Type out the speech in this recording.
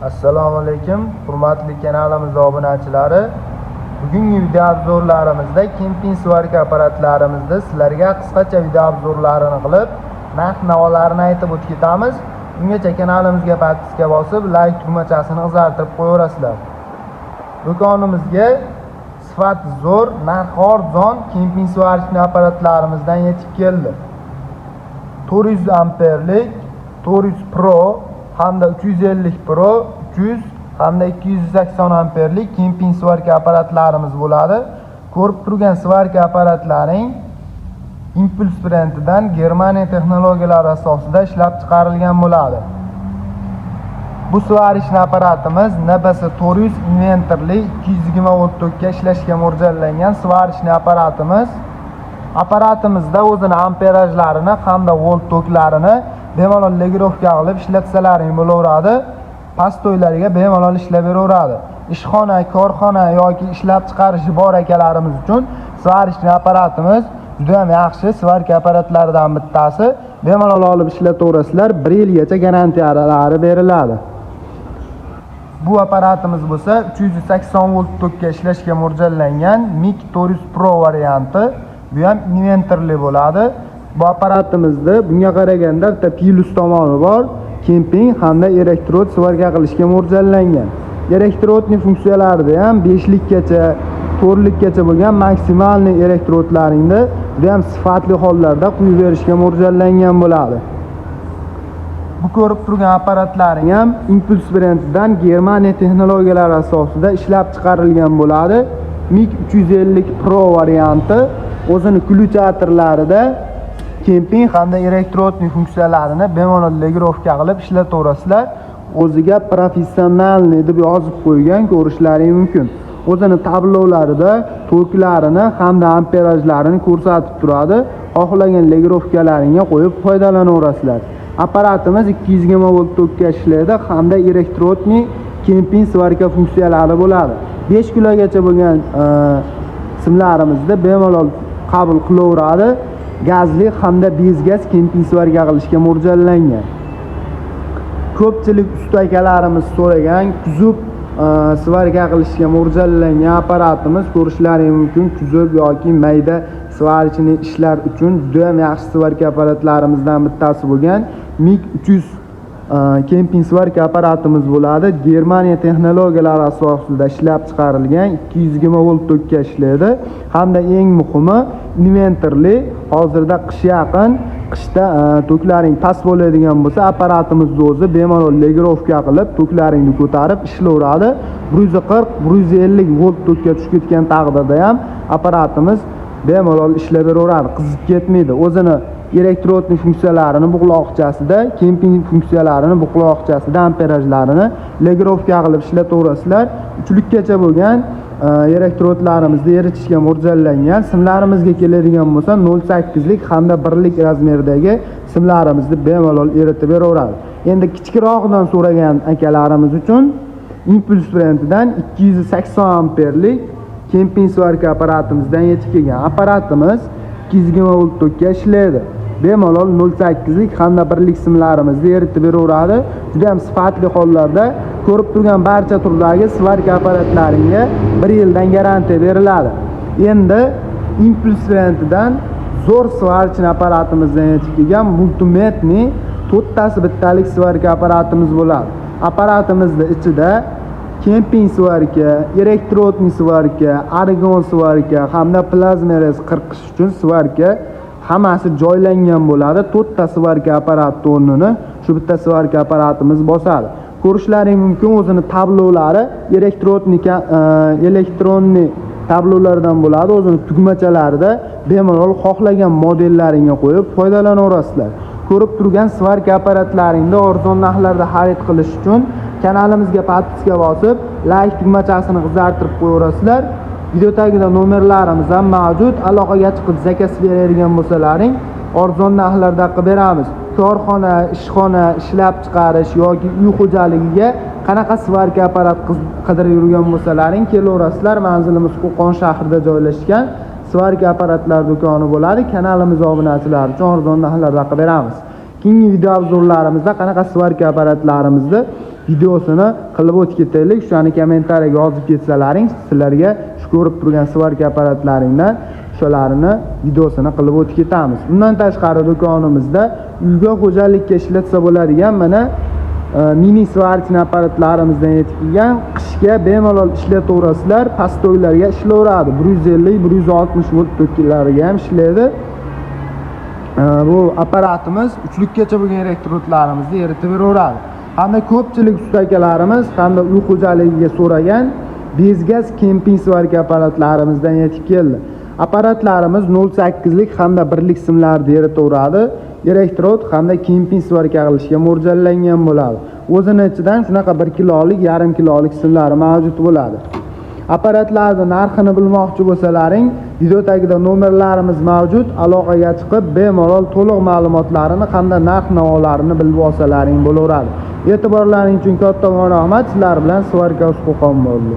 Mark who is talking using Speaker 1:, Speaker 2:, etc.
Speaker 1: Assalomu alaykum, hurmatli kanalimiz obunachilari. Bugungi video obzorlarimizda kemping svarka apparatlarimizda sizlarga qisqacha video obzorlarini qilib, narx-navolarini aytib o'tib ketamiz. Bungacha kanalimizga podpiska bosib, like tugmachasini qizartirib qo'yaverasizlar. Do'konimizga sifati zo'r, narxi arzon kemping svarka apparatlarimizdan yetib keldi. 400 amperlik 400 Pro hamda 350 Pro, 300 hamda 280 amperlik kemping svarka apparatlarimiz bo'ladi. Ko'rib turgan svarka apparatlaring Impuls brendidan Germaniya texnologiyalari asosida ishlab chiqarilgan bo'ladi. Bu svarishni apparatimiz NBS 400 invertorli 220 volt tokka ishlashga mo'ljallangan svarishni apparatimiz. Apparatimizda o'zini amperajlarini hamda volt toklarini bemalol legirovka qilib ishlatsalaring bo'laveradi. Pastoylarga bemalol ishlab beraveradi. Ishxona, korxona yoki ishlab chiqarishi bor akalarimiz uchun svarishni apparatimiz juda ham yaxshi svarka apparatlaridan bittasi. Bemalol olib ishlataverasizlar, 1 yilgacha garantiyalari beriladi. Bu apparatimiz bo'lsa 380 volt tokka ishlashga mo'ljallangan MIG 400 Pro varianti. Bu ham invertorli bo'ladi. Bu apparatimizda bunga qaraganda bitta plus tomoni bor. Kemping hamda elektrod svarka qilishga mo'ljallangan. Elektrodning funksiyalarida ham 5likgacha, 4likgacha bo'lgan maksimalni elektrodlaringni juda ham sifatli hollarda quyib berishga mo'ljallangan bo'ladi. Bu ko'rib turgan apparatlaring ham Impuls brendidan Germaniya texnologiyalari asosida ishlab chiqarilgan bo'ladi. MIG 350 Pro varianti o'zini klyuchatorlarida kemping hamda elektrodning funksiyalarini bemalol legirovka qilib ishlataverasizlar. O'ziga professionalni deb yozib qo'ygan ko'rishlaring mumkin. O'zini tablolarida toklarini hamda amperajlarini ko'rsatib turadi. Xohlagan legirovkalaringga qo'yib foydalanaverasizlar. Apparatimiz 220 volt tokka ishlaydi hamda elektrodning kemping svarka funksiyalari bo'ladi. 5 kilogacha bo'lgan simlarimizda bemalol qabul qilaveradi. Gazli hamda bezgaz kemping svarka qilishga mo'ljallangan. Ko'pchilik usta akalarimiz so'ragan kuzub svarka qilishga mo'ljallangan apparatimiz ko'rishlaring mumkin. Kuzub yoki mayda svarichni ishlar uchun juda ham yaxshi svarka apparatlarimizdan bittasi bo'lgan MIG 300 kemping svarka apparatimiz bo'ladi. Germaniya texnologiyalari asosida ishlab chiqarilgan 220 volt tokka ishlaydi hamda eng muhimi invertorli. Hozirda qish yaqin, qishda toklaring past bo'ladigan bo'lsa, apparatimizni o'zi bemalol legirovka qilib toklaringni ko'tarib ishlayveradi. 140-150 volt tokka tushib ketgan taqdirda ham apparatimiz bemalol ishlab beraveradi, qizib ketmaydi. O'zini elektrodning funksiyalarini buqloqchasida, kemping funksiyalarini buqloqchasida amperajlarini legirovka qilib ishlataverasizlar. 3likgacha bo'lgan elektrodlarimizni eritishga mo'ljallangan. Simlarimizga keladigan bo'lsa 0.8lik hamda 1lik razmerdagi simlarimizni bemalol eritib beraveradi. Endi kichikroqdan so'ragan akalarimiz uchun Impuls brendidan 280 amperlik kemping svarka apparatimizdan yetib kelgan. Apparatimiz 220 volt tokka ishlaydi. Bemalol 0.8lik hamda 1lik simlarimizni eritib beraveradi. Juda ham sifatli hollarda ko'rib turgan barcha turdagi svarka apparatlaringga 1 yildan garantiya beriladi. Endi Impuls brendidan zo'r svarchni apparatimizdan yetib kelgan multimetni 4 tasi bittalik svarka apparatimiz bo'ladi. Apparatimizda ichida kemping svarka, elektrodning svarka, argon svarka hamda plazmeres qirqish uchun svarka hammasi joylangan bo'ladi. 4 ta svarka apparati o'rnini shu bitta svarka apparatimiz bosadi. Ko'rishlaring mumkin, o'zini tablolari elektronli tablolardan bo'ladi. O'zini tugmachalarida bemalol xohlagan modellaringga qo'yib foydalanaverasizlar. Ko'rib turgan svarka apparatlaringni arzon narxlarda xarid qilish uchun kanalimizga podpiska bosib, like tugmachasini qizartirib qo'yaverasizlar. Video tagida nomerlarimiz ham mavjud. Aloqaga chiqib zakaz beradigan bo'lsalaring, arzon narxlarda qilib beramiz. Korxona, ishxona, ishlab chiqarish yoki uy xo'jaligiga qanaqa svarka apparat qidirib yurgan bo'lsalaring, kelaverasizlar. Manzilimiz Qo'qon shahrida joylashgan svarka apparatlar do'koni bo'ladi. Kanalimiz obunachilari uchun arzon narxlarda qilib beramiz. Keyingi video obzorlarimizda qanaqa svarka apparatlarimizni videosini qilib o'tib ketaylik. Shuni kommentariyaga yozib ketsalaring, sizlarga shu ko'rib turgan svarka apparatlaringdan o'shalarini videosini qilib o'tib ketamiz. Bundan tashqari do'konimizda uyga xo'jalikka ishlatsa bo'ladigan mana mini svarchni apparatlarimizdan yetib kelgan, qishga bemalol ishlataverasizlar, pastoylarga ishlaveradi. 150-160 volt tokkilariga ham ishlaydi. Bu apparatimiz uchlikkacha bo'lgan elektrotlarimizni eritib beraveradi. Hamda ko'pchilik ustakalarimiz hamda uy xo'jaligiga so'ragan bezgaz kemping svarka apparatlarimizdan yetib keldi. Apparatlarimiz 0.8 lik hamda 1 lik simlarni eritaveradi. Elektrod hamda kemping svarka qilishga mo'ljallangan bo'ladi. O'zini ichidan shunaqa 1 kilolik, 1,5 kilolik simlari mavjud bo'ladi. Apparatlarning narxini bilmoqchi bo'lsalaring, video tagida nomerlarimiz mavjud. Aloqaga chiqib, bemalol to'liq ma'lumotlarini hamda narx-navolarini bilib olsalaring bo'laveradi. E'tiborlaring uchun kattakon rahmat. Sizlar bilan Svarka Qo'qon bo'ldi.